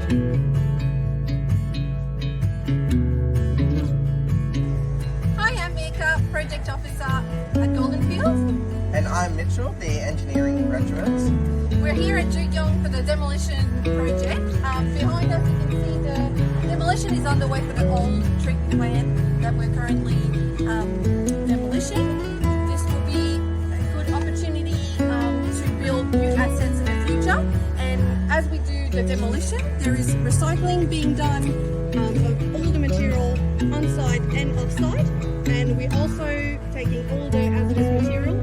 Hi, I'm Myrka, Project Officer at Goldenfields. And I'm Mitchell, the engineering graduate. We're here at Jugiong for the demolition project. Behind us you can see the demolition is underway for the old treatment plant that we're currently demolishing. This will be a good opportunity to build new assets in the future. And as we do the demolition, there is recycling being done of all the material on site and off site. And we're also taking all the hazardous material